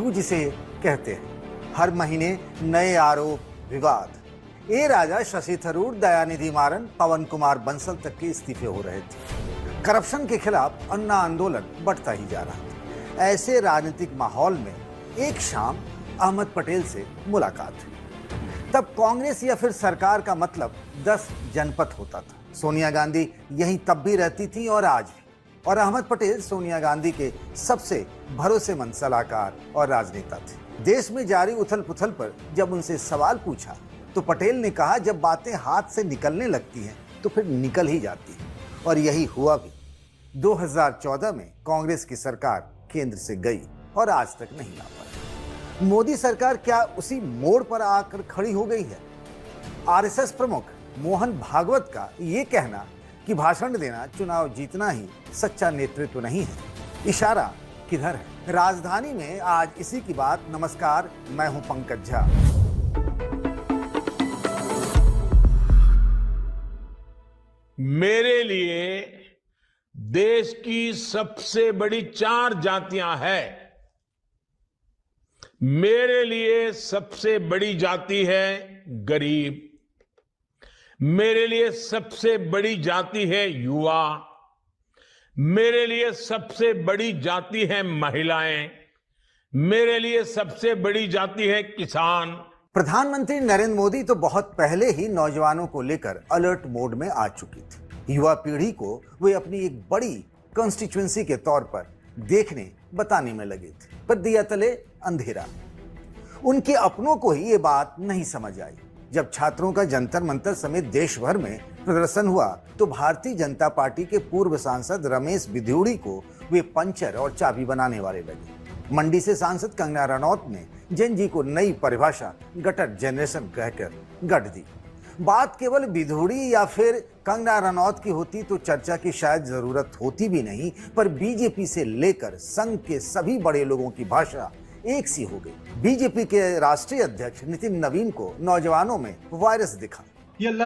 Me too जिसे कहते हैं। हर महीने नए आरोप, विवाद। ए राजा शशि थरूर, दयानिधि मारन, पवन कुमार बंसल तक के इस्तीफे हो रहे थे। करप्शन के खिलाफ अन्ना आंदोलन बढ़ता ही जा रहा था। ऐसे राजनीतिक माहौल में एक शाम अहमद पटेल से मुलाकात हुई। तब कांग्रेस या फिर सरकार का मतलब 10 जनपद होता था। सोनिया गांधी यहीं तब भी रहती थी और आज भी। और अहमद पटेल सोनिया गांधी के सबसे भरोसेमंद सलाहकार और राजनेता थे। देश में जारी उथल पुथल पर जब उनसे सवाल पूछा तो पटेल ने कहा, जब बातें हाथ से निकलने लगती हैं तो फिर निकल ही जाती हैं। और यही हुआ भी। 2014 में कांग्रेस की सरकार केंद्र से गई और आज तक नहीं आ पाई। मोदी सरकार क्या उसी मोड़ पर आकर खड़ी हो गई है? आरएसएस प्रमुख मोहन भागवत का ये कहना कि भाषण देना, चुनाव जीतना ही सच्चा नेतृत्व नहीं है, इशारा किधर है? राजधानी में आज इसी की बात। नमस्कार, मैं हूं पंकज झा। मेरे लिए देश की सबसे बड़ी 4 जातियां हैं। मेरे लिए सबसे बड़ी जाति है गरीब। मेरे लिए सबसे बड़ी जाति है युवा। मेरे लिए सबसे बड़ी जाति है महिलाएं। मेरे लिए सबसे बड़ी जाति है किसान। प्रधानमंत्री नरेंद्र मोदी तो बहुत पहले ही नौजवानों को लेकर अलर्ट मोड में आ चुकी थी। युवा पीढ़ी को वे अपनी एक बड़ी कॉन्स्टिट्यूएंसी के तौर पर देखने बताने में लगे थे, पर दिया तले अंधेरा। उनके अपनों को ही ये बात नहीं समझ आई। जब छात्रों का जंतर मंतर समेत देश भर में प्रदर्शन हुआ तो भारतीय जनता पार्टी के पूर्व सांसद रमेश बिधूड़ी को वे पंचर और चाबी बनाने वाले लगे। मंडी से सांसद कंगना रनौत ने जेन जी को नई परिभाषा गटर जनरेशन कहकर गढ़ दी। बात केवल बिधूड़ी या फिर कंगना रनौत की होती तो चर्चा की शायद जरूरत होती भी नहीं, पर बीजेपी से लेकर संघ के सभी बड़े लोगों की भाषा एक सी हो गई। बीजेपी के राष्ट्रीय अध्यक्ष नितिन नवीन को नौजवानों में वायरस दिखा।